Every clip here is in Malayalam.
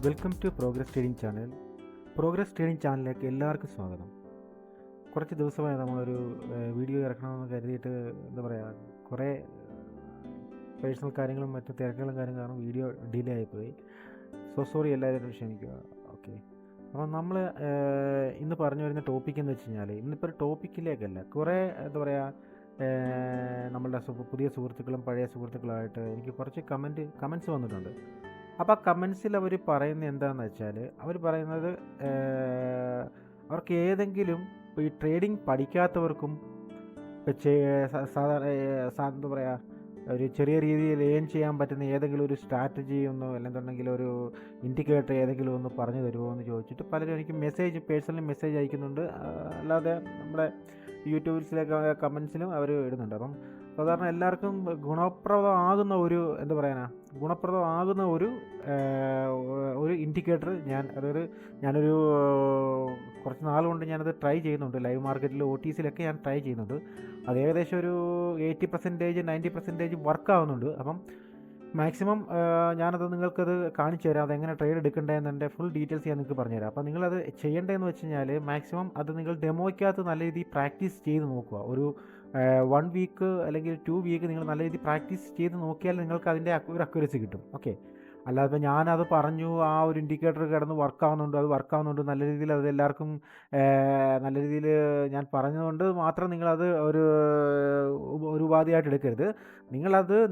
Welcome to progress trading channel. Progress trading ചാനലിലേക്ക് എല്ലാവർക്കും സ്വാഗതം. കുറച്ച് ദിവസമായി നമ്മളൊരു വീഡിയോ ഇറക്കണമെന്ന് കരുതിയിട്ട് എന്താ പറയുക, കുറേ പേഴ്സണൽ കാര്യങ്ങളും മറ്റു തിരക്കുകളും കാരണം വീഡിയോ ഡിലേ ആയിപ്പോയി. സോറി, എല്ലാവരും ക്ഷമിക്കുക. ഓക്കെ, അപ്പോൾ നമ്മൾ ഇന്ന് പറഞ്ഞു വരുന്ന ടോപ്പിക് എന്ന് വെച്ച് കഴിഞ്ഞാൽ, ഇന്നിപ്പോൾ ഒരു ടോപ്പിക്കിലേക്കല്ല, കുറേ എന്താ പറയുക, നമ്മളുടെ പുതിയ സുഹൃത്തുക്കളും പഴയ സുഹൃത്തുക്കളുമായിട്ട് എനിക്ക് കുറച്ച് കമൻസ് വന്നിട്ടുണ്ട്. അപ്പോൾ ആ കമൻസിൽ അവർ പറയുന്നത് എന്താണെന്ന് വെച്ചാൽ, അവർ പറയുന്നത് അവർക്ക് ഏതെങ്കിലും ഈ ട്രേഡിംഗ് പഠിക്കാത്തവർക്കും സാധാരണ എന്താ പറയുക, ഒരു ചെറിയ രീതിയിൽ ഏൺ ചെയ്യാൻ പറ്റുന്ന ഏതെങ്കിലും ഒരു സ്ട്രാറ്റജി ഒന്നോ അല്ലെന്നുണ്ടെങ്കിൽ ഒരു ഇൻഡിക്കേറ്റർ ഏതെങ്കിലും ഒന്ന് പറഞ്ഞു തരുമോ എന്ന് ചോദിച്ചിട്ട് പലരും എനിക്ക് പേഴ്സണലി മെസ്സേജ് അയക്കുന്നുണ്ട്. അല്ലാതെ നമ്മുടെ യൂട്യൂബ്സിലെ കമൻസിലും അവർ ഇടുന്നുണ്ട്. അപ്പം സാധാരണ എല്ലാവർക്കും ഗുണപ്രദമാകുന്ന ഒരു ഇൻഡിക്കേറ്റർ ഞാനൊരു കുറച്ച് നാളുകൊണ്ട് ഞാനത് ട്രൈ ചെയ്യുന്നുണ്ട്. ലൈവ് മാർക്കറ്റിൽ OTCയിലൊക്കെ ഞാൻ ട്രൈ ചെയ്യുന്നുണ്ട്. അത് ഏകദേശം ഒരു 80% 90% വർക്കാവുന്നുണ്ട്. അപ്പം മാക്സിമം ഞാനത് നിങ്ങൾക്കത് കാണിച്ചു തരാം. അതെങ്ങനെ ട്രേഡ് എടുക്കേണ്ടതെന്നെ ഫുൾ ഡീറ്റെയിൽസ് ഞാൻ നിങ്ങൾക്ക് പറഞ്ഞുതരാം. അപ്പോൾ നിങ്ങളത് ചെയ്യേണ്ടതെന്ന് വെച്ച് കഴിഞ്ഞാൽ, മാക്സിമം അത് നിങ്ങൾ ഡെമോയ്ക്കകത്ത് നല്ല രീതിയിൽ പ്രാക്ടീസ് ചെയ്ത് നോക്കുക. ഒരു 1 വീക്ക് അല്ലെങ്കിൽ 2 വീക്ക് നിങ്ങൾ നല്ല രീതിയിൽ പ്രാക്ടീസ് ചെയ്ത് നോക്കിയാൽ നിങ്ങൾക്ക് അതിൻ്റെ ഒരു അക്യുറസി കിട്ടും. ഓക്കെ, അല്ലാതെ ഇപ്പോൾ ഞാനത് പറഞ്ഞു, ആ ഒരു ഇൻഡിക്കേറ്റർ കിടന്ന് വർക്കാവുന്നുണ്ട് നല്ല രീതിയിൽ, അത് എല്ലാവർക്കും നല്ല രീതിയിൽ ഞാൻ പറഞ്ഞതുകൊണ്ട് മാത്രം നിങ്ങളത് ഒരു ഉപാധിയായിട്ട് എടുക്കരുത്.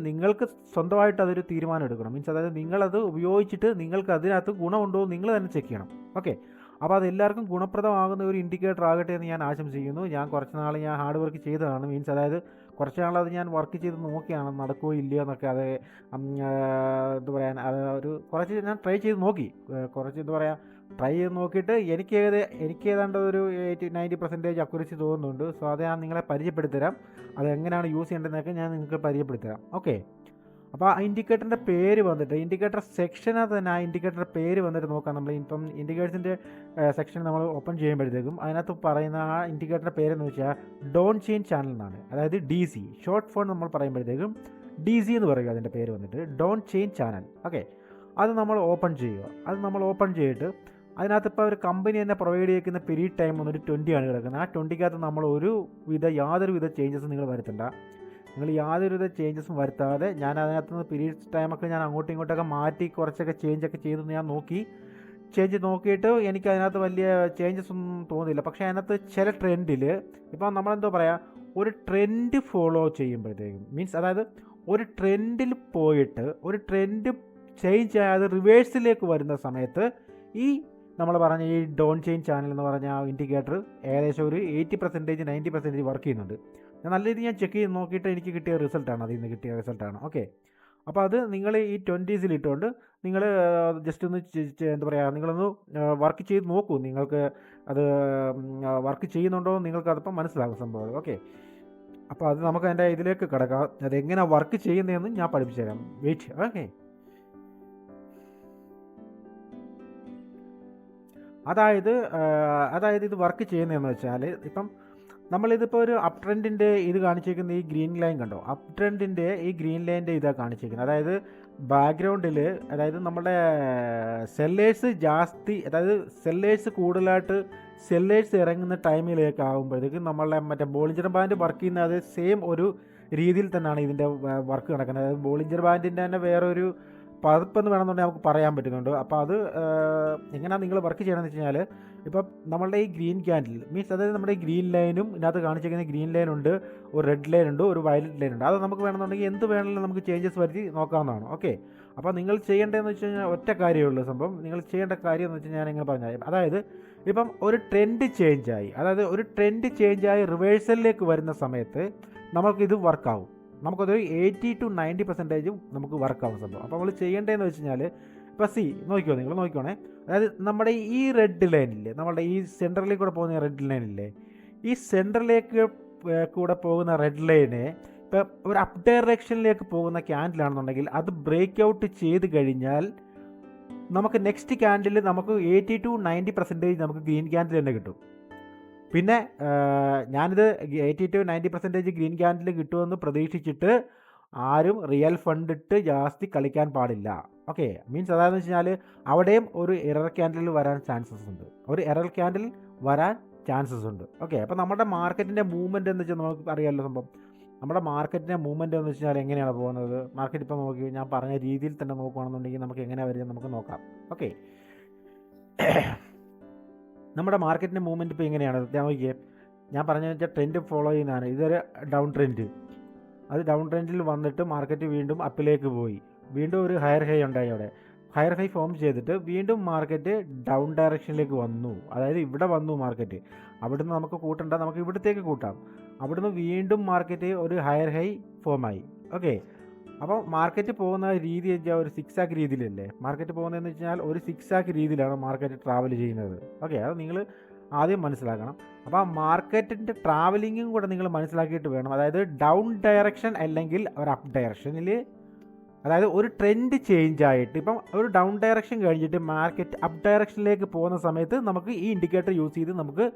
നിങ്ങൾക്ക് സ്വന്തമായിട്ട് അതൊരു തീരുമാനം എടുക്കണം. മീൻസ് അതായത് നിങ്ങളത് ഉപയോഗിച്ചിട്ട് നിങ്ങൾക്ക് അതിനകത്ത് ഗുണമുണ്ടോ നിങ്ങൾ തന്നെ ചെക്ക് ചെയ്യണം. ഓക്കെ, അപ്പോൾ അതെല്ലാവർക്കും ഗുണപ്രദമാകുന്ന ഒരു ഇൻഡിക്കേറ്റർ ആകട്ടെ എന്ന് ഞാൻ ആശംസിക്കുന്നു. ഞാൻ കുറച്ച് നാൾ ഹാർഡ് വർക്ക് ചെയ്തതാണ്. മീൻസ് അതായത് കുറച്ച് നാളത് ഞാൻ വർക്ക് ചെയ്ത് നോക്കിയാണ് നടക്കുമോ ഇല്ലയോ എന്നൊക്കെ. അത് എന്താ പറയുക, കുറച്ച് ഞാൻ ട്രൈ ചെയ്ത് നോക്കി. ട്രൈ ചെയ്ത് നോക്കിയിട്ട് എനിക്ക് ഏതാണ്ട് ഒരു 80-90% അക്യുറസി തോന്നുന്നുണ്ട്. സോ അത് ഞാൻ നിങ്ങളെ പരിചയപ്പെടുത്തരാം. അതെങ്ങനെയാണ് യൂസ് ചെയ്യേണ്ടതെന്നൊക്കെ ഞാൻ നിങ്ങൾക്ക് പരിചയപ്പെടുത്തരാം. ഓക്കെ, അപ്പോൾ ആ ഇൻഡിക്കേറ്ററിൻ്റെ പേര് വന്നിട്ട്, ഇൻഡിക്കേറ്റർ സെക്ഷനകത്ത് തന്നെ ആ ഇൻഡിക്കേറ്ററിൻ്റെ പേര് വന്നിട്ട് നോക്കാം. നമ്മൾ ഇപ്പം ഇൻഡിക്കേറ്റേഴ്സിൻ്റെ സെക്ഷൻ നമ്മൾ ഓപ്പൺ ചെയ്യുമ്പോഴത്തേക്കും അതിനകത്ത് പറയുന്ന ആ ഇൻഡിക്കേറ്ററിൻ്റെ പേരെന്ന് വെച്ചാൽ ഡോണ്ട് ചേഞ്ച് ചാനൽ എന്നാണ്. അതായത് DC ഷോർട്ട് ഫോൺ നമ്മൾ പറയുമ്പോഴത്തേക്കും DC എന്ന് പറയുക. അതിൻ്റെ പേര് വന്നിട്ട് ഡോണ്ട് ചേഞ്ച് ചാനൽ. ഓക്കെ, അത് നമ്മൾ ഓപ്പൺ ചെയ്തിട്ട് അതിനകത്ത് ഇപ്പോൾ ഒരു കമ്പനി തന്നെ പ്രൊവൈഡ് ചെയ്യുന്ന പീരീഡ് ടൈം വന്നിട്ട് 20 ആണ് കിടക്കുന്നത്. ആ 20കകത്ത് നമ്മൾ യാതൊരുവിധ ചേഞ്ചസും നിങ്ങൾ വരുത്തണ്ട. നിങ്ങൾ യാതൊരുവിധ ചേഞ്ചസും വരുത്താതെ, ഞാൻ അതിനകത്ത് നിന്ന് പീരീഡ്സ് ടൈമൊക്കെ ഞാൻ അങ്ങോട്ടും ഇങ്ങോട്ടൊക്കെ മാറ്റി കുറച്ചൊക്കെ ചേഞ്ചൊക്കെ ചെയ്തെന്ന് ഞാൻ നോക്കിയിട്ട് എനിക്ക് അതിനകത്ത് വലിയ ചേഞ്ചസ് ഒന്നും തോന്നിയില്ല. പക്ഷേ അതിനകത്ത് ചില ട്രെൻഡിൽ ഇപ്പം നമ്മളെന്തോ പറയുക, ഒരു ട്രെൻഡ് ഫോളോ ചെയ്യുമ്പോഴത്തേക്കും, മീൻസ് അതായത് ഒരു ട്രെൻഡിൽ പോയിട്ട് ഒരു ട്രെൻഡ് ചേഞ്ച് ചെയ്യാതെ റിവേഴ്സിലേക്ക് വരുന്ന സമയത്ത് ഈ നമ്മൾ പറഞ്ഞ ഈ ഡോണ്ട് ചേഞ്ച് ചാനൽ എന്ന് പറഞ്ഞ ആ ഇൻഡിക്കേറ്റർ ഏകദേശം ഒരു 80% 90% വർക്ക് ചെയ്യുന്നുണ്ട്. നല്ല രീതിയിൽ ഞാൻ ചെക്ക് ചെയ്ത് നോക്കിയിട്ട് എനിക്ക് കിട്ടിയ റിസൾട്ടാണ്. ഓക്കെ, അപ്പോൾ അത് നിങ്ങൾ ഈ 20s ഇട്ടുകൊണ്ട് നിങ്ങൾ ജസ്റ്റ് ഒന്ന് എന്താ പറയുക, നിങ്ങളൊന്ന് വർക്ക് ചെയ്ത് നോക്കൂ. നിങ്ങൾക്ക് അത് വർക്ക് ചെയ്യുന്നുണ്ടോ നിങ്ങൾക്ക് അതിപ്പം മനസ്സിലാകും സംഭവം. ഓക്കെ, അപ്പോൾ അത് നമുക്ക് അതിൻ്റെ ഇതിലേക്ക് കിടക്കാം. അതെങ്ങനെ വർക്ക് ചെയ്യുന്നതെന്ന് ഞാൻ പഠിപ്പിച്ചു തരാം. വെയിറ്റ്. ഓക്കെ, അതായത് ഇത് വർക്ക് ചെയ്യുന്നതെന്ന് വെച്ചാൽ, ഇപ്പം നമ്മളിതിപ്പോൾ ഒരു അപ് ട്രെൻഡിൻ്റെ ഇത് കാണിച്ചിരിക്കുന്ന ഈ ഗ്രീൻ ലൈൻ കണ്ടോ, അപ് ട്രെൻഡിൻ്റെ ഈ ഗ്രീൻ ലൈൻ്റെ ഇതാണ് കാണിച്ചിരിക്കുന്നത്. അതായത് ബാക്ക്ഗ്രൗണ്ടിൽ, അതായത് നമ്മുടെ സെല്ലേഴ്സ് കൂടുതലായിട്ട് ഇറങ്ങുന്ന ടൈമിലേക്ക് ആകുമ്പോഴത്തേക്കും നമ്മളുടെ മറ്റേ ബോളിഞ്ചർ ബാൻഡ് വർക്ക് ചെയ്യുന്ന അത് സെയിം ഒരു രീതിയിൽ തന്നെയാണ് ഇതിൻ്റെ വർക്ക് നടക്കുന്നത്. അതായത് ബോളിഞ്ചർ ബാൻഡിൻ്റെ തന്നെ വേറൊരു പതിപ്പെന്ന് വേണമെന്നുണ്ടെങ്കിൽ നമുക്ക് പറയാൻ പറ്റുന്നുണ്ട്. അപ്പോൾ അത് എങ്ങനെയാണ് നിങ്ങൾ വർക്ക് ചെയ്യണമെന്ന് വെച്ച് കഴിഞ്ഞാൽ, ഇപ്പം നമ്മളുടെ ഈ ഗ്രീൻ ക്യാൻഡിൽ, മീൻസ് അതായത് നമ്മുടെ ഈ ഗ്രീൻ ലൈനും ഇതിനകത്ത് കാണിച്ചിരിക്കുന്ന ഗ്രീൻ ലൈൻ ഉണ്ട്, ഒരു റെഡ് ലൈൻ ഉണ്ട്, ഒരു വയലറ്റ് ലൈൻ ഉണ്ട്. അത് നമുക്ക് വേണമെന്നുണ്ടെങ്കിൽ എന്ത് വേണമെങ്കിലും നമുക്ക് ചേഞ്ചസ് വരുത്തി നോക്കാവുന്നതാണ്. ഓക്കെ, അപ്പോൾ നിങ്ങൾ ചെയ്യേണ്ടതെന്ന് വെച്ച് കഴിഞ്ഞാൽ ഒറ്റ കാര്യമുള്ള സംഭവം. നിങ്ങൾ ചെയ്യേണ്ട കാര്യം എന്ന് വെച്ച് കഴിഞ്ഞാൽ ഞാൻ എങ്ങനെ പറഞ്ഞാൽ, അതായത് ഇപ്പം ഒരു ട്രെൻഡ് ചേഞ്ചായി റിവേഴ്സലിലേക്ക് വരുന്ന സമയത്ത് നമുക്കിത് വർക്കാവും. നമുക്കതൊരു 80-90% നമുക്ക് വർക്കാവും സംഭവം. അപ്പോൾ നമ്മൾ ചെയ്യേണ്ടതെന്ന് വെച്ച് കഴിഞ്ഞാൽ, ഇപ്പോൾ നിങ്ങൾ നോക്കിക്കോണേ. അതായത് നമ്മുടെ ഈ റെഡ് ലൈനില്ലേ, നമ്മളുടെ ഈ സെൻറ്ററിലേക്ക് കൂടെ പോകുന്ന റെഡ് ലൈനില്ലേ, ഈ സെൻറ്ററിലേക്ക് കൂടെ പോകുന്ന റെഡ് ലൈന് ഇപ്പോൾ ഒരു അപ്പ് ഡയറക്ഷനിലേക്ക് പോകുന്ന ക്യാൻഡിലാണെന്നുണ്ടെങ്കിൽ അത് ബ്രേക്ക് ഔട്ട് ചെയ്ത് കഴിഞ്ഞാൽ നമുക്ക് നെക്സ്റ്റ് ക്യാൻഡിൽ നമുക്ക് 80-90% നമുക്ക് ഗ്രീൻ ക്യാൻഡിൽ തന്നെ കിട്ടും. പിന്നെ ഞാനിത് 80-90% ഗ്രീൻ ക്യാൻഡിൽ കിട്ടുമെന്ന് പ്രതീക്ഷിച്ചിട്ട് ആരും റിയൽ ഫണ്ട് ഇട്ട് ജാസ്തി കളിക്കാൻ പാടില്ല. ഓക്കെ, മീൻസ് അതായെന്ന് വെച്ച് കഴിഞ്ഞാൽ അവിടെയും ഒരു എറർ ക്യാൻഡിൽ വരാൻ ചാൻസസ് ഉണ്ട്, ഒരു എറർ ക്യാൻഡിൽ വരാൻ ചാൻസസ് ഉണ്ട്. ഓക്കെ, അപ്പോൾ നമ്മുടെ മാർക്കറ്റിൻ്റെ മൂവ്മെൻറ്റ് എന്ന് വെച്ചാൽ നമുക്ക് അറിയാമല്ലോ സംഭവം. നമ്മുടെ മാർക്കറ്റിൻ്റെ മൂവ്മെൻറ്റ് എന്ന് വെച്ച് കഴിഞ്ഞാൽ എങ്ങനെയാണ് പോകുന്നത്, മാർക്കറ്റ് ഇപ്പോൾ നോക്കി ഞാൻ പറഞ്ഞ രീതിയിൽ തന്നെ നോക്കുകയാണെന്നുണ്ടെങ്കിൽ നമുക്ക് എങ്ങനെയാണ് വരുന്നത് നമുക്ക് നോക്കാം. ഓക്കെ, നമ്മുടെ മാർക്കറ്റിൻ്റെ മൂവ്മെൻറ്റ് ഇപ്പോൾ എങ്ങനെയാണ് ഞാൻ നോക്കിയേ, ഞാൻ പറഞ്ഞു വെച്ചാൽ ട്രെൻഡ് ഫോളോ ചെയ്യുന്നതാണ്. ഇതൊരു ഡൗൺ ട്രെൻഡ്, അത് ഡൗൺ ട്രെൻഡിൽ വന്നിട്ട് മാർക്കറ്റ് വീണ്ടും അപ്പിലേക്ക് പോയി, വീണ്ടും ഒരു ഹയർ ഹൈ ഉണ്ടായി, അവിടെ ഹയർ ഹൈ ഫോം ചെയ്തിട്ട് വീണ്ടും മാർക്കറ്റ് ഡൗൺ ഡയറക്ഷനിലേക്ക് വന്നു. അതായത് ഇവിടെ വന്നു മാർക്കറ്റ്, അവിടുന്ന് നമുക്ക് കൂട്ടണ്ട, നമുക്ക് ഇവിടത്തേക്ക് കൂട്ടാം. അവിടുന്ന് വീണ്ടും മാർക്കറ്റ് ഒരു ഹയർ ഹൈ ഫോമായി. ഓക്കെ, അപ്പോൾ മാർക്കറ്റ് പോകുന്ന രീതി വെച്ചാൽ ഒരു സിക്സ് ആക്ക് രീതിയിലല്ലേ മാർക്കറ്റ് പോകുന്നതെന്ന് വെച്ചാൽ ഒരു സിക്സ് ആക്ക് രീതിയിലാണ് മാർക്കറ്റ് ട്രാവൽ ചെയ്യുന്നത്. ഓക്കെ, അത് നിങ്ങൾ ആദ്യം മനസ്സിലാക്കണം. അപ്പോൾ ആ മാർക്കറ്റിൻ്റെ ട്രാവലിങ്ങും കൂടെ നിങ്ങൾ മനസ്സിലാക്കിയിട്ട് വേണം, അതായത് ഡൗൺ ഡയറക്ഷൻ അല്ലെങ്കിൽ ഒരു അപ്പ് ഡയറക്ഷനിൽ, അതായത് ഒരു ട്രെൻഡ് ചേഞ്ച് ആയിട്ട് ഇപ്പം ഒരു ഡൗൺ ഡയറക്ഷൻ കഴിഞ്ഞിട്ട് മാർക്കറ്റ് അപ്പ് ഡയറക്ഷനിലേക്ക് പോകുന്ന സമയത്ത് നമുക്ക് ഈ ഇൻഡിക്കേറ്റർ യൂസ് ചെയ്ത്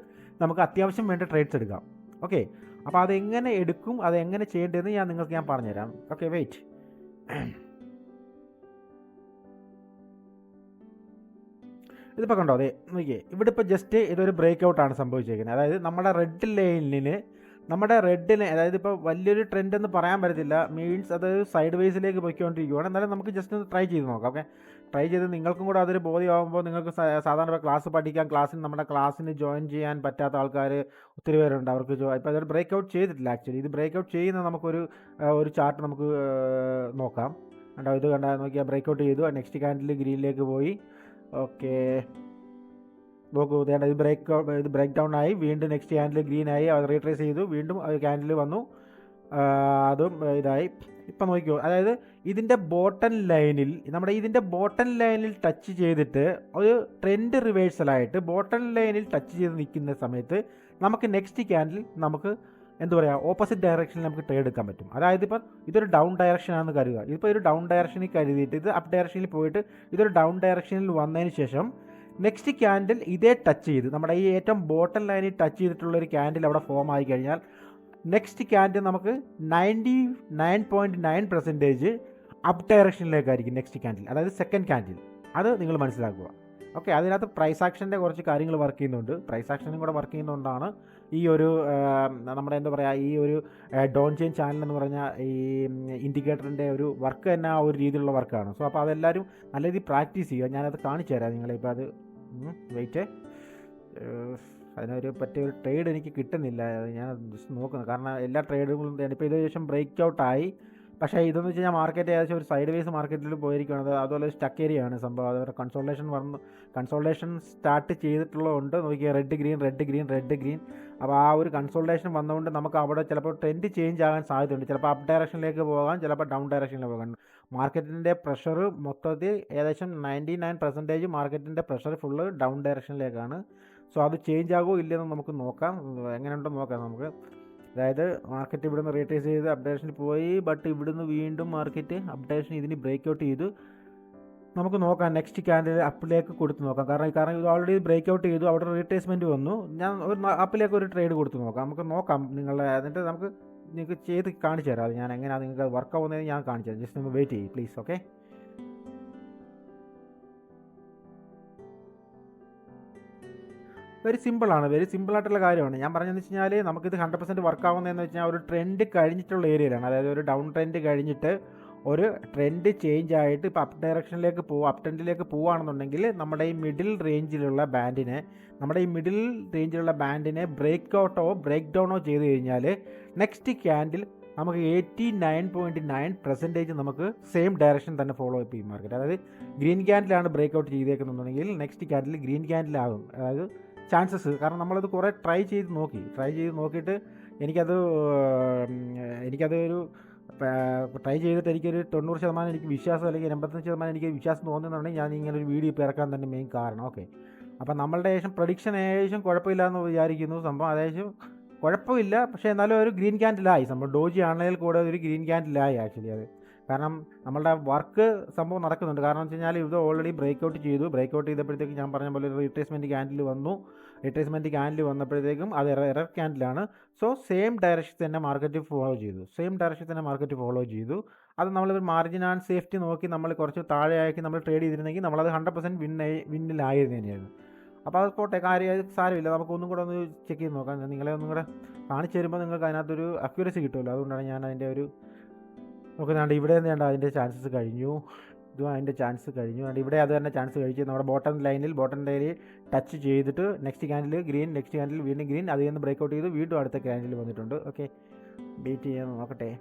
നമുക്ക് അത്യാവശ്യം വേണ്ട ട്രേഡ്സ് എടുക്കാം. ഓക്കെ, അപ്പോൾ അതെങ്ങനെ എടുക്കും, അതെങ്ങനെ ചെയ്യേണ്ടതെന്ന് ഞാൻ പറഞ്ഞുതരാം. Okay, wait. ഇതിപ്പോൾ കണ്ടോ, അതെ നോക്കിയേ, ഇവിടെ ഇപ്പോൾ ജസ്റ്റ് ഇതൊരു ബ്രേക്ക് ഔട്ടാണ് സംഭവിച്ചിരിക്കുന്നത്. അതായത് നമ്മുടെ റെഡിന് അതായത് ഇപ്പോൾ വലിയൊരു ട്രെൻഡ് എന്ന് പറയാൻ പറ്റത്തില്ല, മീൻസ് അത് സൈഡ് വേസിലേക്ക് പോയിക്കൊണ്ടിരിക്കുകയാണ്. എന്നാലും നമുക്ക് ജസ്റ്റ് ഒന്ന് ട്രൈ ചെയ്ത് നോക്കാം. ഓക്കെ, ട്രൈ ചെയ്ത് നിങ്ങൾക്കും കൂടെ അതൊരു ബോധ്യമാകുമ്പോൾ നിങ്ങൾക്ക് സാധാരണ ഇപ്പോൾ ക്ലാസ് പഠിക്കാൻ നമ്മുടെ ക്ലാസ്സിന് ജോയിൻ ചെയ്യാൻ പറ്റാത്ത ആൾക്കാർ ഒത്തിരി പേരുണ്ട്. അവർക്ക് ഇപ്പോൾ അതൊരു ബ്രേക്ക് ഔട്ട് ചെയ്തിട്ടില്ല. ആക്ച്വലി ഇത് ബ്രേക്ക് ഔട്ട് ചെയ്യുന്ന ഒരു ചാർട്ട് നമുക്ക് നോക്കാം. കണ്ടോ, ഇത് നോക്കിയാൽ ബ്രേക്ക് ഔട്ട് ചെയ്തു, നെക്സ്റ്റ് ക്യാൻഡിൽ ഗ്രീനിലേക്ക് പോയി. ഓക്കെ, നോക്കൂ, ഇത് ബ്രേക്ക് ഡൗൺ ആയി, വീണ്ടും നെക്സ്റ്റ് ക്യാൻഡിൽ ഗ്രീൻ ആയി, അത് റീട്രേസ് ചെയ്തു, വീണ്ടും ക്യാൻഡിൽ വന്നു, അതും ഇതായി. ഇപ്പം നോക്കിയോ, അതായത് ഇതിൻ്റെ ബോട്ടം ലൈനിൽ ടച്ച് ചെയ്തിട്ട് ഒരു ട്രെൻഡ് റിവേഴ്സലായിട്ട് ബോട്ടം ലൈനിൽ ടച്ച് ചെയ്ത് നിൽക്കുന്ന സമയത്ത് നമുക്ക് നെക്സ്റ്റ് ക്യാൻഡിൽ നമുക്ക് എന്താ പറയുക, ഓപ്പോസിറ്റ് ഡയറക്ഷനിൽ നമുക്ക് ട്രേഡ് എടുക്കാൻ പറ്റും. അതായത് ഇപ്പം ഇതൊരു ഡൗൺ ഡയറക്ഷൻ ആണെന്ന് കരുതുക, ഇതിപ്പോൾ ഒരു ഡൗൺ ഡയറക്ഷനിൽ കരുതിയിട്ട് ഇത് അപ്പ് ഡയറക്ഷനിൽ പോയിട്ട് ഇതൊരു ഡൗൺ ഡയറക്ഷനിൽ വന്നതിന് ശേഷം നെക്സ്റ്റ് ക്യാൻഡിൽ ഇതേ ടച്ച് ചെയ്ത് നമ്മുടെ ഈ ഏറ്റവും ബോട്ടം ലൈനിൽ ടച്ച് ചെയ്തിട്ടുള്ളൊരു ക്യാൻഡിൽ അവിടെ ഫോം ആയി കഴിഞ്ഞാൽ നെക്സ്റ്റ് ക്യാൻഡിൽ നമുക്ക് 99.9% അപ്പ് ഡയറക്ഷനിലേക്കായിരിക്കും നെക്സ്റ്റ് ക്യാൻഡിൽ, അതായത് സെക്കൻഡ് ക്യാൻഡിൽ. അത് നിങ്ങൾ മനസ്സിലാക്കുക. ഓക്കെ, അതിനകത്ത് പ്രൈസ് ആക്ഷൻ്റെ കുറച്ച് കാര്യങ്ങൾ വർക്ക് ചെയ്യുന്നുണ്ട്. പ്രൈസ് ആക്ഷനും കൂടെ വർക്ക് ചെയ്യുന്നതുകൊണ്ടാണ് ഈ ഒരു നമ്മുടെ എന്താ പറയുക, ഈ ഒരു ഡോൺ ചെയിൻ ചാനൽ എന്ന് പറഞ്ഞാൽ ഈ ഇൻഡിക്കേറ്ററിൻ്റെ ഒരു വർക്ക് തന്നെ ആ ഒരു രീതിയിലുള്ള വർക്കാണ്. സോ അപ്പോൾ അതെല്ലാവരും നല്ല രീതിയിൽ പ്രാക്ടീസ് ചെയ്യുക. ഞാനത് കാണിച്ചു തരാം നിങ്ങളെ. ഇപ്പോൾ അത് വെയിറ്റ്, അതിനൊരു പറ്റിയൊരു ട്രേഡ് എനിക്ക് കിട്ടുന്നില്ല, ഞാൻ ജസ്റ്റ് നോക്കുന്നത്. കാരണം എല്ലാ ട്രേഡുകളും ഇപ്പോൾ ഇത് ശേഷം ബ്രേക്ക് ഔട്ടായി, പക്ഷേ ഇതെന്ന് വെച്ച് കഴിഞ്ഞാൽ മാർക്കറ്റ് ഏകദേശം ഒരു സൈഡ് വേസ് മാർക്കറ്റിൽ പോയിരിക്കുകയാണ്. അതുപോലെ സ്റ്റക്ക് ഏരിയയാണ് സംഭവം. അതുപോലെ കൺസോൾട്ടേഷൻ സ്റ്റാർട്ട് ചെയ്തിട്ടുള്ളതുകൊണ്ട് നോക്കിയാൽ റെഡ് ഗ്രീൻ. അപ്പോൾ ആ ഒരു കൺസോൾട്ടേഷൻ വന്നുകൊണ്ട് നമുക്ക് അവിടെ ചിലപ്പോൾ ട്രെൻഡ് ചേഞ്ച് ആകാൻ സാധ്യതയുണ്ട്. ചിലപ്പോൾ അപ്പ് ഡയറക്ഷനിലേക്ക് പോകാം, ചിലപ്പോൾ ഡൗൺ ഡയറക്ഷനിലേക്ക് പോകാം. മാർക്കറ്റിൻ്റെ പ്രഷർ മൊത്തത്തിൽ ഏകദേശം 99% മാർക്കറ്റിൻ്റെ പ്രഷർ ഫുള്ള് ഡൗൺ ഡയറക്ഷനിലേക്കാണ്. സോ അത് ചേഞ്ച് ആകുമോ ഇല്ലെന്ന് നമുക്ക് നോക്കാം, എങ്ങനെയുണ്ടെന്ന് നോക്കാം നമുക്ക്. അതായത് മാർക്കറ്റ് ഇവിടുന്ന് റീട്രേസ് ചെയ്ത് അപ്പ് ഡയറക്ഷനിൽ പോയി, ബട്ട് ഇവിടുന്ന് വീണ്ടും മാർക്കറ്റ് അപ്പ് ഡയറക്ഷൻ ഇതിന് ബ്രേക്ക് ഔട്ട് ചെയ്തു. നമുക്ക് നോക്കാം, നെക്സ്റ്റ് ക്യാൻഡിൽ അപ്പിലേക്ക് കൊടുത്ത് നോക്കാം. കാരണം ഇത് ഓൾറെഡി ബ്രേക്ക് ഔട്ട് ചെയ്തു, അവിടെ റീട്രേസ്മെൻറ്റ് വന്നു. ഞാൻ ഒരു അപ്പിലേക്ക് ഒരു ട്രേഡ് കൊടുത്ത് നോക്കാം. നമുക്ക് നോക്കാം നിങ്ങളുടെ, എന്നിട്ട് നിങ്ങൾക്ക് ചെയ്ത് കാണിച്ചു തരാം. അത് ഞാൻ എങ്ങനെയാണ് നിങ്ങൾക്ക് വർക്ക് ആവുന്നതെന്ന് ഞാൻ കാണിച്ചു തരാം. ജസ്റ്റ് ഒന്ന് വെയിറ്റ് ചെയ്യും പ്ലീസ്. ഓക്കെ, വെരി സിമ്പിളായിട്ടുള്ള കാര്യമാണ് ഞാൻ പറഞ്ഞതെന്ന് വെച്ച് കഴിഞ്ഞാൽ നമുക്കിത് 100% വർക്ക് ആവുന്നതെന്ന് വെച്ചാൽ ഒരു ട്രെൻഡ് കഴിഞ്ഞിട്ടുള്ള ഏരിയയിലാണ്. അതായത് ഒരു ഡൗൺ ട്രെൻഡ് കഴിഞ്ഞിട്ട് ഒരു ട്രെൻഡ് ചേഞ്ച് ആയിട്ട് ഇപ്പോൾ അപ്പ് ട്രെൻഡിലേക്ക് പോവുകയാണെന്നുണ്ടെങ്കിൽ നമ്മുടെ ഈ മിഡിൽ റേഞ്ചിലുള്ള ബാൻഡിനെ ബ്രേക്ക് ഔട്ടോ ബ്രേക്ക് ഡൗണോ ചെയ്ത് കഴിഞ്ഞാൽ നെക്സ്റ്റ് ക്യാൻഡിൽ നമുക്ക് 89.9% നമുക്ക് സെയിം ഡയറക്ഷൻ തന്നെ ഫോളോ അപ്പ് ചെയ്യും മാർക്കറ്റ്. അതായത് ഗ്രീൻ ക്യാൻഡിലാണ് ബ്രേക്ക് ഔട്ട് ചെയ്തേക്കുന്നുണ്ടെങ്കിൽ നെക്സ്റ്റ് ക്യാൻഡിൽ ഗ്രീൻ ക്യാൻഡിലാകും. അതായത് ചാൻസസ്, കാരണം നമ്മളത് കുറേ ട്രൈ ചെയ്ത് നോക്കിയിട്ട് എനിക്കത് ട്രൈ ചെയ്തിട്ട് എനിക്കൊരു 90% എനിക്ക് വിശ്വാസം, അല്ലെങ്കിൽ 85% എനിക്ക് വിശ്വാസം തോന്നുന്നുണ്ടെങ്കിൽ ഞാൻ ഇങ്ങനെ ഒരു വീഡിയോ ഇപ്പോൾ ഇറക്കാൻ തന്നെ മെയിൻ കാരണം. ഓക്കെ, അപ്പം നമ്മളുടെ പ്രഡിക്ഷൻ ഏകദേശം കുഴപ്പമില്ല എന്ന് വിചാരിക്കുന്നു. സംഭവം ഏകദേശം കുഴപ്പമില്ല, പക്ഷേ എന്നാലും ഒരു ഗ്രീൻ ക്യാൻഡിലായി. സംഭവം ഡോജി ആണെങ്കിൽ കൂടെ ഒരു ഗ്രീൻ ക്യാൻഡിലായി ആക്ച്വലി. അത് കാരണം നമ്മളുടെ വർക്ക് സംഭവം നടക്കുന്നുണ്ട്. കാരണം വെച്ച് കഴിഞ്ഞാൽ ഇത് ഓൾറെഡി ബ്രേക്ക് ഔട്ട് ചെയ്തപ്പോഴത്തേക്ക് ഞാൻ പറഞ്ഞ പോലെ ഒരു റീട്രേസ്മെൻറ്റ് ക്യാൻഡിൽ വന്നു, റിട്രേസ്മെൻറ്റ് ക്യാൻഡിൽ വന്നപ്പോഴത്തേക്കും അത് എറർ ക്യാൻഡിലാണ്. സോ സെയിം ഡയറക്ഷൻ തന്നെ മാർക്കറ്റ് ഫോളോ ചെയ്തു. അത് നമ്മൾ മാർജിൻ ആൻഡ് സേഫ്റ്റി നോക്കി നമ്മൾ കുറച്ച് താഴെയാക്കി നമ്മൾ ട്രേഡ് ചെയ്തിരുന്നെങ്കിൽ നമ്മളത് 100% വിന്നിലായിരുന്നു തന്നെയായിരുന്നു. അപ്പോൾ അത് പോട്ടെ, കാര്യം സാരമില്ല, നമുക്കൊന്നും കൂടെ ഒന്ന് ചെക്ക് ചെയ്ത് നോക്കാം. നിങ്ങളെ ഒന്നും കൂടെ കാണിച്ചു തരുമ്പോൾ നിങ്ങൾക്ക് അതിനകത്തൊരു അക്യുറസി കിട്ടുമല്ലോ. അതുകൊണ്ടാണ് ഞാൻ അതിൻ്റെ ഒരു നോക്കുന്നുണ്ട്. ഇവിടെ നിന്ന് അതിൻ്റെ ചാൻസസ് കഴിഞ്ഞു, ഇതും അതിൻ്റെ ചാൻസ് കഴിഞ്ഞു. അതുകൊണ്ട് ഇവിടെ അത് തന്നെ ചാൻസ് കഴിച്ചു. നമ്മുടെ ബോട്ടം ലൈനിൽ ടച്ച് ചെയ്തിട്ട് next candle green, next candle വീണ്ടും ഗ്രീൻ, അതിൽ നിന്ന് ബ്രേക്കൗട്ട് ചെയ്ത് വീണ്ടും അടുത്ത ക്യാൻഡിൽ വന്നിട്ടുണ്ട്. ഓക്കെ, വെയിറ്റ് ചെയ്യാൻ നോക്കട്ടെ.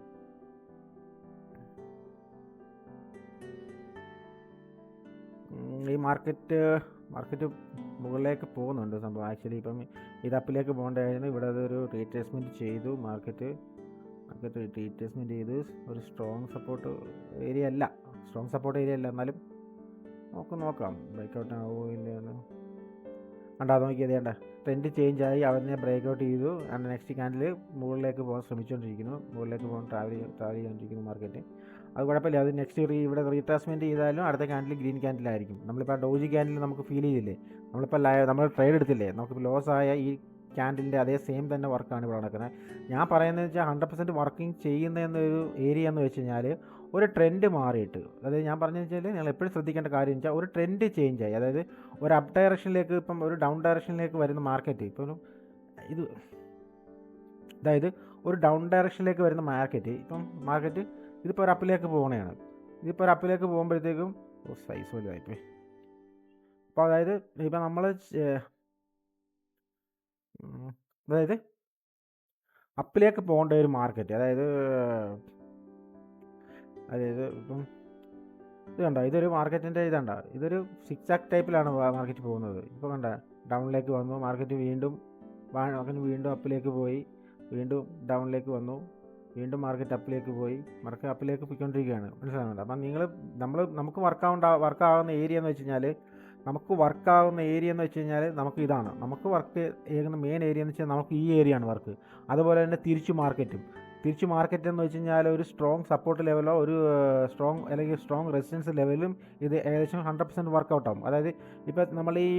ഈ മാർക്കറ്റ് മുകളിലേക്ക് പോകുന്നുണ്ട് സംഭവം. ആക്ച്വലി ഇപ്പം ഇത് അപ്പിലേക്ക് പോകേണ്ടതായിരുന്നു. ഇവിടെ അതൊരു റീട്രേസ്മെൻറ്റ് ചെയ്തു. മാർക്കറ്റ് റീട്രേസ്മെൻറ്റ് ചെയ്ത് ഒരു സ്ട്രോങ് സപ്പോർട്ട് ഏരിയ അല്ല, എന്നാലും നമുക്ക് നോക്കാം ബ്രേക്കൗട്ട് ആവുമോ ഇല്ലയെന്ന്. കണ്ടാ നോക്കിയത് വേണ്ട, ട്രെൻഡ് ചേഞ്ച് ആയി അവനെ ബ്രേക്കൗട്ട് ചെയ്തു. ആൻഡ് നെക്സ്റ്റ് ക്യാൻഡിൽ മുകളിലേക്ക് പോകാൻ ശ്രമിച്ചുകൊണ്ടിരിക്കുന്നു, മുകളിലേക്ക് പോകാൻ ട്രാവൽ ചെയ്തുകൊണ്ടിരിക്കുന്നു മാർക്കറ്റ്. അത് കുഴപ്പമില്ല. അത് നെക്സ്റ്റ് ഇവിടെ റീട്രേസ്മെൻറ്റ് ചെയ്താലും അടുത്ത ക്യാൻഡിൽ ഗ്രീൻ ക്യാൻഡിലായിരിക്കും. നമ്മളിപ്പോൾ ഡോജി ക്യാൻഡിൽ നമുക്ക് ഫീൽ ചെയ്തില്ലേ, നമ്മൾ ട്രേഡ് എടുത്തില്ലേ, നമുക്ക് ലോസ് ആയ ഈ ക്യാൻഡിലിൻ്റെ അതേ സെയിം തന്നെ വർക്കാണ് ഇവിടെ നടക്കുന്നത്. ഞാൻ പറയുന്നത് വെച്ചാൽ 100% വർക്കിംഗ് ചെയ്യുന്നതെന്നൊരു ഏരിയ എന്ന് വെച്ച് കഴിഞ്ഞാൽ ഒരു ട്രെൻഡ് മാറിയിട്ട്, അതായത് ഞാൻ പറഞ്ഞതെന്ന് വെച്ചാൽ നിങ്ങൾ എപ്പോഴും ശ്രദ്ധിക്കേണ്ട കാര്യം വെച്ചാൽ ഒരു ട്രെൻഡ് ചേഞ്ച് ആയി, അതായത് ഒരു അപ്പ് ഡയറക്ഷനിലേക്ക് ഇപ്പം ഒരു ഡൗൺ ഡയറക്ഷനിലേക്ക് വരുന്ന മാർക്കറ്റ്, ഇപ്പം അതായത് ഒരു ഡൗൺ ഡയറക്ഷനിലേക്ക് വരുന്ന മാർക്കറ്റ് ഇതിപ്പോൾ ഒരു അപ്പിലേക്ക് പോകണതാണ്. ഇതിപ്പോൾ ഒരു അപ്പിലേക്ക് പോകുമ്പോഴത്തേക്കും സൈസ് വലുതായിപ്പോയി. അപ്പോൾ അതായത് ഇപ്പം നമ്മൾ അപ്പിലേക്ക് പോകേണ്ട ഒരു മാർക്കറ്റ്, അതായത് ഇപ്പം ഇത് കണ്ട, ഇതൊരു മാർക്കറ്റിൻ്റെ ഇതൊരു സിക്സാക് ടൈപ്പിലാണ് മാർക്കറ്റ് പോകുന്നത്. ഇപ്പോൾ കണ്ട, ഡൗണിലേക്ക് വന്നു മാർക്കറ്റ്, വീണ്ടും അപ്പിലേക്ക് പോയി, വീണ്ടും ഡൗണിലേക്ക് വന്നു, വീണ്ടും മാർക്കറ്റ് അപ്പിലേക്ക് പോയി, അപ്പിലേക്ക് പോയിക്കൊണ്ടിരിക്കുകയാണ്. മനസ്സിലാകുന്നുണ്ട്? അപ്പം നമുക്ക് വർക്കാവുന്ന ഏരിയ എന്ന് വെച്ച് കഴിഞ്ഞാൽ നമുക്ക് ഇതാണ്. നമുക്ക് വർക്ക് ചെയ്യുന്ന മെയിൻ ഏരിയ എന്ന് വെച്ചാൽ നമുക്ക് ഈ ഏരിയയാണ് വർക്ക്. അതുപോലെ തന്നെ തിരിച്ചു മാർക്കറ്റ് എന്ന് വെച്ച് കഴിഞ്ഞാൽ ഒരു സ്ട്രോങ് സപ്പോർട്ട് ലെവലോ ഒരു സ്ട്രോങ് റെസിസ്റ്റൻസ് ലെവലും ഇത് ഏകദേശം 100% വർക്കൗട്ട് ആവും. അതായത് ഇപ്പോൾ നമ്മൾ ഈ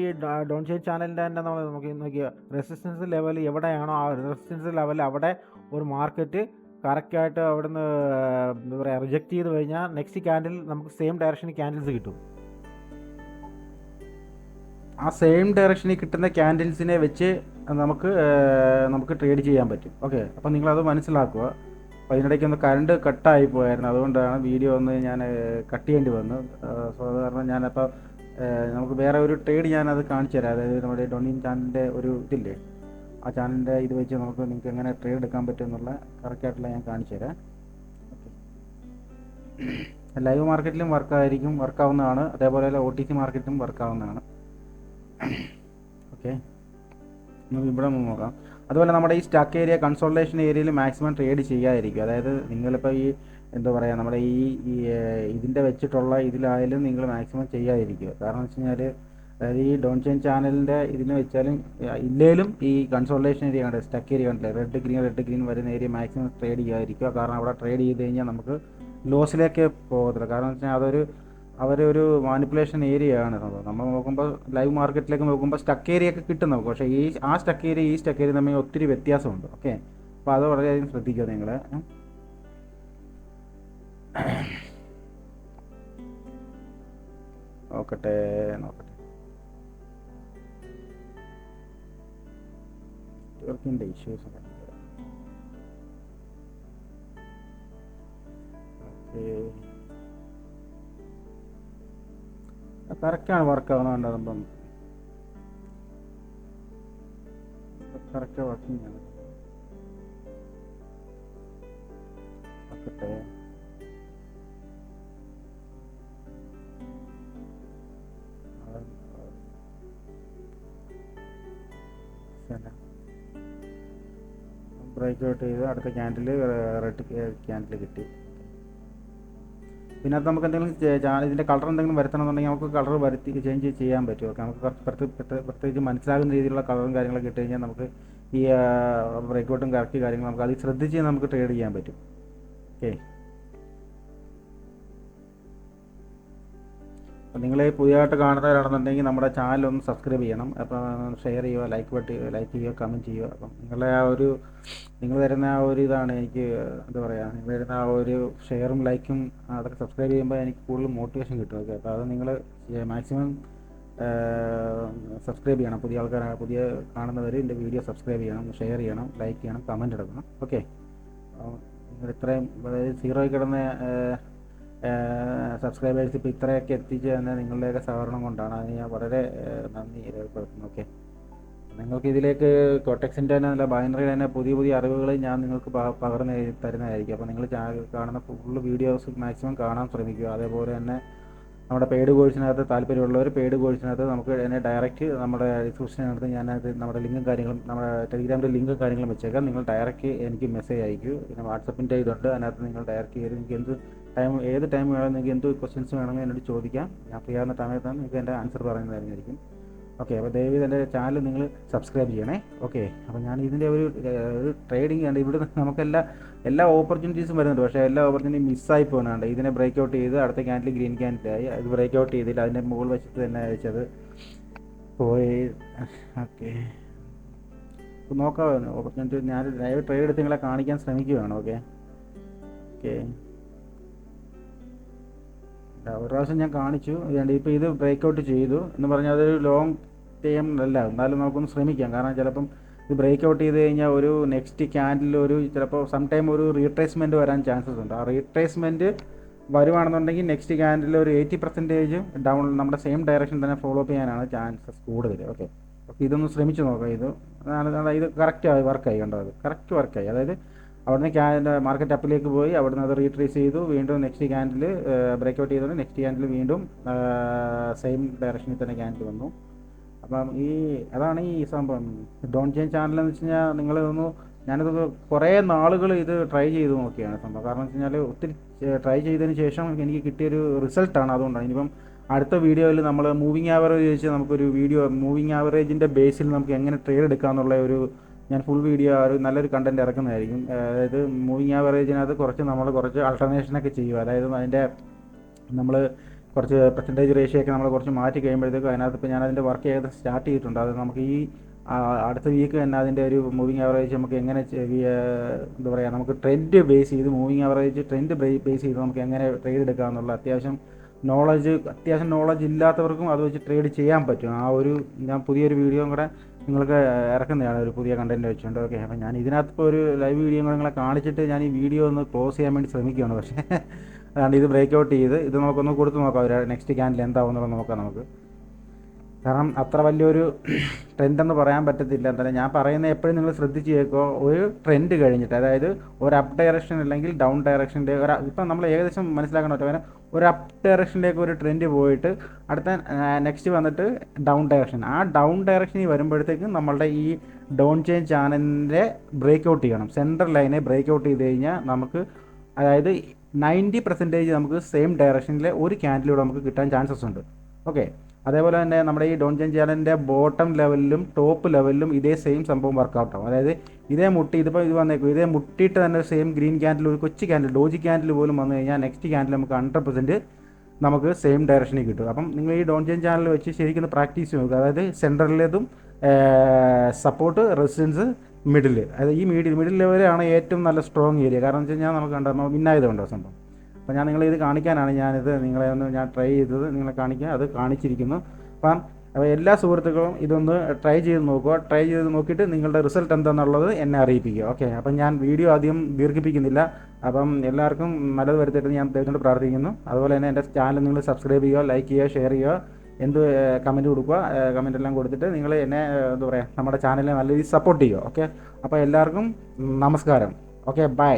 ഡോൺ ചെയിൻ ചാനലിൻ്റെ തന്നെ നമ്മൾ നോക്കിയ റെസിസ്റ്റൻസ് ലെവൽ എവിടെയാണോ ആ റെസിസ്റ്റൻസ് ലെവൽ അവിടെ ഒരു മാർക്കറ്റ് കറക്റ്റായിട്ട് അവിടുന്ന് എന്താ പറയുക റിജക്റ്റ് ചെയ്ത് കഴിഞ്ഞാൽ നെക്സ്റ്റ് ക്യാൻഡിൽ നമുക്ക് സെയിം ഡയറക്ഷനിൽ ക്യാൻഡിൽസ് കിട്ടും. ആ സെയിം ഡയറക്ഷനിൽ കിട്ടുന്ന ക്യാൻഡിൽസിനെ വെച്ച് നമുക്ക് ട്രേഡ് ചെയ്യാൻ പറ്റും. ഓക്കെ, അപ്പോൾ നിങ്ങളത് മനസ്സിലാക്കുക. അപ്പോൾ അതിനിടയ്ക്ക് ഒന്ന് കറണ്ട് കട്ടായി പോയായിരുന്നു, അതുകൊണ്ടാണ് വീഡിയോ ഒന്ന് ഞാൻ കട്ട് ചെയ്യേണ്ടി വന്നു. സോ അത് കാരണം ഞാനപ്പോൾ നമുക്ക് വേറെ ഒരു ട്രേഡ് ഞാനത് കാണിച്ചു തരാം. അതായത് നമ്മുടെ ഡോണിൻ ചാനലിൻ്റെ ഒരു ഇതില്ലേ, ആ ചാനലിൻ്റെ ഇത് വെച്ച് നിങ്ങൾക്ക് എങ്ങനെ ട്രേഡ് എടുക്കാൻ പറ്റും എന്നുള്ള കറക്റ്റായിട്ടുള്ള ഞാൻ കാണിച്ചു തരാം. ലൈവ് മാർക്കറ്റിലും വർക്കാവുന്നതാണ്, അതേപോലെ OTC മാർക്കറ്റിലും വർക്കാവുന്നതാണ്. ഓക്കെ, നമുക്ക് ഇവിടെ നോക്കാം. അതുപോലെ നമ്മുടെ ഈ സ്റ്റക്ക് ഏരിയ കൺസോൾട്ടേഷൻ ഏരിയയിൽ മാക്സിമം ട്രേഡ് ചെയ്യാതിരിക്കും. അതായത് നിങ്ങളിപ്പോൾ ഈ എന്താ പറയുക നമ്മുടെ ഈ ഇതിൻ്റെ വെച്ചിട്ടുള്ള ഇതിലായാലും നിങ്ങൾ മാക്സിമം ചെയ്യാതിരിക്കുക. കാരണം എന്ന് വെച്ച് കഴിഞ്ഞാൽ അതായത് ഈ ഡോൺ ചെയിൻ ചാനലിൻ്റെ ഇതിന് വെച്ചാലും ഇല്ലേലും ഈ കൺസോൾട്ടേഷൻ ഏരിയ കണ്ടത് സ്റ്റക്ക് ഏരിയ കണ്ടില്ലേ, റെഡ് ഗ്രീൻ വരുന്ന ഏരിയ മാക്സിമം ട്രേഡ് ചെയ്യാതിരിക്കുക. കാരണം അവിടെ ട്രേഡ് ചെയ്ത് കഴിഞ്ഞാൽ നമുക്ക് ലോസിലേക്ക് പോകത്തില്ല. കാരണം എന്ന് വെച്ചാൽ അവരൊരു മാനിപ്പുലേഷൻ ഏരിയ ആണ്. നമ്മൾ നോക്കുമ്പോൾ ലൈവ് മാർക്കറ്റിലേക്ക് നോക്കുമ്പോൾ സ്റ്റക്ക് ഏരിയ ഒക്കെ കിട്ടും നമുക്ക്, പക്ഷേ ആ സ്റ്റക്ക് ഏരിയ തമ്മിൽ ഒത്തിരി വ്യത്യാസമുണ്ട്. ഓക്കെ, അപ്പോൾ അത് വളരെയധികം ശ്രദ്ധിക്കുക നിങ്ങൾ. നോക്കട്ടെ നെറ്റ്വർക്കിൻ്റെ ഇഷ്യൂസ് ഒക്കെ. ഓക്കെ, കറക്റ്റാണ് വർക്കാവുന്നുണ്ടാകുമ്പം കറക്റ്റ് വർക്കിംഗ് ആണ്. നോക്കട്ടെ, ബ്രേക്ക് ഔട്ട് ചെയ്ത് അടുത്ത ക്യാൻഡിൽ റെഡ് ക്യാൻഡിൽ കിട്ടി. പിന്നെ അത് നമുക്ക് എന്തെങ്കിലും ഇതിൻ്റെ കളർ എന്തെങ്കിലും വരുത്തണമെന്നുണ്ടെങ്കിൽ നമുക്ക് കളർ ചേഞ്ച് ചെയ്യാൻ പറ്റും. ഓക്കെ, നമുക്ക് പ്രത്യേകിച്ച് മനസ്സിലാകുന്ന രീതിയിലുള്ള കളറും കാര്യങ്ങളൊക്കെ ഇട്ട് കഴിഞ്ഞാൽ നമുക്ക് ഈ ബ്രേക്കൗട്ടും കറക്റ്റ് കാര്യങ്ങൾ നമുക്ക് അത് ശ്രദ്ധിച്ച് നമുക്ക് ട്രേഡ് ചെയ്യാൻ പറ്റും. ഓക്കെ, അപ്പോൾ നിങ്ങൾ പുതിയതായിട്ട് കാണുന്നവരാണെന്നുണ്ടെങ്കിൽ നമ്മുടെ ചാനൽ ഒന്ന് സബ്സ്ക്രൈബ് ചെയ്യണം. അപ്പോൾ ഷെയർ ചെയ്യുക, ലൈക്ക് ചെയ്യുക, കമൻറ്റ് ചെയ്യുക. അപ്പം നിങ്ങളുടെ ആ ഒരു നിങ്ങൾ തരുന്ന ആ ഒരു ഇതാണ് എനിക്ക് എന്താ പറയുക, നിങ്ങൾ തരുന്ന ആ ഒരു ഷെയറും ലൈക്കും അതൊക്കെ സബ്സ്ക്രൈബ് ചെയ്യുമ്പോൾ എനിക്ക് കൂടുതൽ മോട്ടിവേഷൻ കിട്ടും. ഓക്കെ, അപ്പോൾ അത് നിങ്ങൾ മാക്സിമം സബ്സ്ക്രൈബ് ചെയ്യണം. പുതിയ കാണുന്നവർ എൻ്റെ വീഡിയോ സബ്സ്ക്രൈബ് ചെയ്യണം, ഷെയർ ചെയ്യണം, ലൈക്ക് ചെയ്യണം, കമൻറ്റ് ഇടണം. ഓക്കെ, നിങ്ങൾ ഇത്രയും അതായത് സീറോയിൽ കിടന്ന സബ്സ്ക്രൈബേഴ്സ് ഇപ്പോൾ ഇത്രയൊക്കെ എത്തിച്ച് തന്നെ നിങ്ങളുടെയൊക്കെ സഹകരണം കൊണ്ടാണ്. അതിന് ഞാൻ വളരെ നന്ദി രേഖപ്പെടുത്തുന്നു. ഓക്കെ, നിങ്ങൾക്ക് ഇതിലേക്ക് കോട്ടക്സിൻ്റെ തന്നെ നല്ല ബൈനറി തന്നെ പുതിയ അറിവുകൾ ഞാൻ നിങ്ങൾക്ക് പകർന്ന് തരുന്നതായിരിക്കും. അപ്പോൾ നിങ്ങൾ കാണുന്ന ഫുള്ള് വീഡിയോസ് മാക്സിമം കാണാൻ ശ്രമിക്കുക. അതേപോലെ തന്നെ നമ്മുടെ പെയ്ഡ് കോഴ്സിനകത്ത് താല്പര്യമുള്ളവർ പെയ്ഡ് കോഴ്സിനകത്ത് നമുക്ക് എന്നെ ഡയറക്റ്റ് നമ്മുടെ ഡിസ്ക്രിപ്ഷനകത്ത് ഞാനത് നമ്മുടെ ലിങ്കും കാര്യങ്ങളും നമ്മുടെ ടെലിഗ്രാമിൻ്റെ ലിങ്കും കാര്യങ്ങളും വെച്ചേക്കാം. നിങ്ങൾ ഡയറക്റ്റ് എനിക്ക് മെസ്സേജ് അയക്കൂ. പിന്നെ വാട്സപ്പിൻ്റെ ഇതുണ്ട്, അതിനകത്ത് നിങ്ങൾ ഡയറക്റ്റ് ചെയ്ത് നിങ്ങൾക്ക് ഏത് ടൈം വേണമെങ്കിൽ നിങ്ങൾക്ക് എന്ത് ക്വസ്റ്റ്യൻസ് വേണമെങ്കിൽ എന്നോട് ചോദിക്കാം. ഞാൻ ഫ്രീ ആവുന്ന സമയത്താണ് നിങ്ങൾക്ക് എൻ്റെ ആൻസർ പറയുന്നതായിരിക്കും. ഓക്കെ, അപ്പോൾ ദയവേത് എൻ്റെ ചാനൽ നിങ്ങൾ സബ്സ്ക്രൈബ് ചെയ്യണേ. ഓക്കെ, അപ്പോൾ ഞാൻ ഇതിൻ്റെ ഒരു ട്രേഡിംഗ് ഉണ്ട്. ഇവിടെ എല്ലാ ഓപ്പർച്യൂണിറ്റീസും വരുന്നുണ്ട്, പക്ഷേ എല്ലാ ഓപ്പർച്യൂണിറ്റിയും മിസ്സായി പോകുന്നുണ്ട്. ഇതിനെ ബ്രേക്ക് ഔട്ട് ചെയ്ത് അടുത്ത ക്യാൻഡിൽ ഗ്രീൻ ക്യാൻഡിലായി, അത് ബ്രേക്ക് ഔട്ട് ചെയ്തില്ല, അതിൻ്റെ മുകൾ വശത്ത് തന്നെ അയച്ചത് പോയി. ഓക്കെ, ഇപ്പോൾ നോക്കാം ഓപ്പർച്യൂണിറ്റി. ഞാൻ ലൈവ് ട്രേഡ് എടുത്ത് നിങ്ങളെ കാണിക്കാൻ ശ്രമിക്കുകയാണ്. ഓക്കെ, ഒരു പ്രാവശ്യം ഞാൻ കാണിച്ചു. ഇപ്പോൾ ഇത് ബ്രേക്ക് ഔട്ട് ചെയ്തു എന്ന് പറഞ്ഞാൽ അതൊരു ലോങ് ടൈം അല്ല, എന്നാലും നമുക്കൊന്ന് ശ്രമിക്കാം. കാരണം ചിലപ്പം ഇത് ബ്രേക്ക് ഔട്ട് ചെയ്ത് കഴിഞ്ഞാൽ ഒരു നെക്സ്റ്റ് ക്യാൻഡിൽ ചിലപ്പോൾ സംടൈം ഒരു റീട്രേസ്മെൻറ്റ് വരാൻ ചാൻസസ് ഉണ്ട്. ആ റീട്രേസ്മെൻറ്റ് വരുവാണെന്നുണ്ടെങ്കിൽ നെക്സ്റ്റ് ക്യാൻഡിൽ ഒരു 80% ഡൗൺ നമ്മുടെ സെയിം ഡയറക്ഷൻ തന്നെ ഫോളോ അപ്പ് ചെയ്യാനാണ് ചാൻസസ് കൂടുതൽ. ഓക്കെ, അപ്പോൾ ഇതൊന്ന് ശ്രമിച്ച് നോക്കാം. ഇത് കറക്റ്റ് വർക്കായി, കണ്ടോ? അത് കറക്റ്റ് വർക്കായി. അതായത് അവിടുന്ന് മാർക്കറ്റ് അപ്പിലേക്ക് പോയി, അവിടുന്ന് അത് റീട്രേസ് ചെയ്തു, വീണ്ടും നെക്സ്റ്റ് ക്യാൻഡിൽ ബ്രേക്ക് ഔട്ട് ചെയ്തോണ്ട് നെക്സ്റ്റ് ക്യാൻഡിൽ വീണ്ടും സെയിം ഡയറക്ഷനിൽ തന്നെ ക്യാൻഡിൽ വന്നു. അപ്പം അതാണ് ഈ സംഭവം. ഡോൺ ചെയിൻ ചാനൽ എന്ന് വെച്ച് കഴിഞ്ഞാൽ ഞാനിത് കുറേ നാളുകൾ ഇത് ട്രൈ ചെയ്ത് നോക്കിയാണ് സംഭവം. കാരണം വെച്ച് കഴിഞ്ഞാൽ ഒത്തിരി ട്രൈ ചെയ്തതിന് ശേഷം എനിക്ക് കിട്ടിയൊരു റിസൾട്ടാണ്. അതുകൊണ്ടാണ് ഇനിയിപ്പം അടുത്ത വീഡിയോയിൽ നമ്മൾ മൂവിങ് ആവറേജ് വെച്ച് നമുക്കൊരു മൂവിങ് ആവറേജിൻ്റെ ബേസിൽ നമുക്ക് എങ്ങനെ ട്രേഡ് എടുക്കാമെന്നുള്ള ഞാൻ ഫുൾ വീഡിയോ നല്ലൊരു കണ്ടൻറ്റ് ഇറക്കുന്നതായിരിക്കും. അതായത് മൂവിങ് ആവറേജിനകത്ത് കുറച്ച് ആൾട്ടർനേഷനൊക്കെ ചെയ്യും. അതായത് നമ്മൾ കുറച്ച് പെർസെൻറ്റേജ് റേഷ്യോ ഒക്കെ നമ്മൾ കുറച്ച് മാറ്റി കഴിയുമ്പോഴത്തേക്കും അതിനകത്ത് ഇപ്പോൾ ഞാനതിൻ്റെ വർക്ക് ഏകദേശം സ്റ്റാർട്ട് ചെയ്തിട്ടുണ്ട്. അത് നമുക്ക് ഈ അടുത്ത വീക്ക് തന്നെ അതിൻ്റെ ഒരു മൂവിങ് ആവറേജ് നമുക്ക് എങ്ങനെ എന്താ പറയുക, നമുക്ക് ട്രെൻഡ് ബേസ് ചെയ്ത് മൂവിങ് ആവറേജ് ട്രെൻഡ് ബേസ് ചെയ്ത് നമുക്ക് എങ്ങനെ ട്രേഡ് എടുക്കാമെന്നുള്ള അത്യാവശ്യം നോളജ് ഇല്ലാത്തവർക്കും അത് വെച്ച് ട്രേഡ് ചെയ്യാൻ പറ്റും. ഞാൻ പുതിയൊരു വീഡിയോ കൂടെ നിങ്ങൾക്ക് ഇറക്കുന്നതാണ്, ഒരു പുതിയ കണ്ടൻറ്റ് വെച്ചുകൊണ്ട്. ഓക്കെ, അപ്പോൾ ഞാൻ ഇതിനകത്ത് ഇപ്പോൾ ഒരു ലൈവ് വീഡിയോ കൂടെ നിങ്ങളെ കാണിച്ചിട്ട് ഞാൻ ഈ വീഡിയോ ഒന്ന് ക്ലോസ് ചെയ്യാൻ വേണ്ടി ശ്രമിക്കുകയാണ്. പക്ഷേ അതുകൊണ്ട് ഇത് ബ്രേക്ക് ഔട്ട് ചെയ്ത് ഇത് നമുക്കൊന്ന് കൊടുത്ത് നോക്കാം, ഒരു നെക്സ്റ്റ് ക്യാൻഡിൽ എന്താവുന്നുള്ളത് നോക്കാം നമുക്ക്. കാരണം അത്ര വലിയൊരു ട്രെൻഡെന്ന് പറയാൻ പറ്റത്തില്ല. എന്തായാലും ഞാൻ പറയുന്നത് എപ്പോഴും നിങ്ങൾ ശ്രദ്ധിച്ച് കേൾക്കുക. ഒരു ട്രെൻഡ് കഴിഞ്ഞിട്ട്, അതായത് ഒരു അപ്പ് ഡയറക്ഷൻ അല്ലെങ്കിൽ ഡൗൺ ഡയറക്ഷൻ്റെ ഇപ്പം നമ്മൾ ഏകദേശം മനസ്സിലാക്കണം പറ്റും. ഒരു അപ്പ് ഡയറക്ഷനിലേക്ക് ഒരു ട്രെൻഡ് പോയിട്ട് അടുത്ത നെക്സ്റ്റ് വന്നിട്ട് ഡൗൺ ഡയറക്ഷൻ. ആ ഡൗൺ ഡയറക്ഷനിൽ വരുമ്പോഴത്തേക്കും നമ്മളുടെ ഈ ഡോൺ ചെയിൻ ചാനലിൻ്റെ ബ്രേക്ക് ഔട്ട് ചെയ്യണം. സെൻട്രൽ ലൈനെ ബ്രേക്ക് ഔട്ട് ചെയ്ത് കഴിഞ്ഞാൽ നമുക്ക് അതായത് 90% നമുക്ക് സെയിം ഡയറക്ഷനിലെ ഒരു ക്യാൻഡിലൂടെ നമുക്ക് കിട്ടാൻ ചാൻസസ് ഉണ്ട്. ഓക്കെ, അതേപോലെ തന്നെ നമ്മുടെ ഈ ഡോൺ ചെയിൻ ചാനലിൻ്റെ ബോട്ടം ലെവലിലും ടോപ്പ് ലെവലിലും ഇതേ സെയിം സംഭവം വർക്കൗട്ട് ആവും. അതായത് ഇത് വന്നേക്കും, ഇതേ മുട്ടിയിട്ട് തന്നെ സെയിം ഗ്രീൻ ക്യാൻഡിൽ, ഒരു കൊച്ചു ക്യാൻഡിൽ, ഡോജി ക്യാൻഡിൽ പോലും വന്നു കഴിഞ്ഞാൽ നെക്സ്റ്റ് ക്യാൻഡിൽ നമുക്ക് 100% നമുക്ക് സെയിം ഡയറക്ഷനിൽ കിട്ടും. അപ്പം നിങ്ങൾ ഈ ഡോൺ ചെയിൻ ചാനൽ വെച്ച് ശരിക്കും പ്രാക്ടീസ് നോക്കുക. അതായത് സെൻറ്ററിലേതും സപ്പോർട്ട്, റെസിസ്റ്റൻസ്, മിഡിൽ, അതായത് ഈ മിഡിൽ ലെവലാണ് ഏറ്റവും നല്ല സ്ട്രോങ് ഏരിയ. കാരണം എന്ന് വെച്ച് കഴിഞ്ഞാൽ നമുക്ക് കണ്ടോ വിന്നായതുണ്ടോ സംഭവം. അപ്പോൾ ഇത് കാണിക്കാനാണ് ഞാൻ ട്രൈ ചെയ്തത്, നിങ്ങളെ കാണിക്കാൻ അത് കാണിച്ചിരിക്കുന്നു. അപ്പോൾ എല്ലാ സുഹൃത്തുക്കളും ഇതൊന്ന് ട്രൈ ചെയ്ത് നോക്കുക. ട്രൈ ചെയ്ത് നോക്കിയിട്ട് നിങ്ങളുടെ റിസൾട്ട് എന്താണെന്നുള്ളത് എന്നെ അറിയിപ്പിക്കുക. ഓക്കെ, അപ്പം ഞാൻ വീഡിയോ ആദ്യം ദീർഘിപ്പിക്കുന്നില്ല. അപ്പം എല്ലാവർക്കും നല്ലത് വരുത്തിയിട്ട് ഞാൻ ദൈവത്തോട് പ്രാർത്ഥിക്കുന്നു. അതുപോലെ തന്നെ എൻ്റെ ചാനൽ നിങ്ങൾ സബ്സ്ക്രൈബ് ചെയ്യുക, ലൈക്ക് ചെയ്യുക, ഷെയർ ചെയ്യുക, കമൻറ്റ് കൊടുക്കുക. കമൻ്റ് എല്ലാം കൊടുത്തിട്ട് നിങ്ങൾ എന്നെ എന്താ പറയുക, നമ്മുടെ ചാനലിനെ നല്ല രീതിയിൽ സപ്പോർട്ട് ചെയ്യുക. ഓക്കെ, അപ്പോൾ എല്ലാവർക്കും നമസ്കാരം. Okay, by.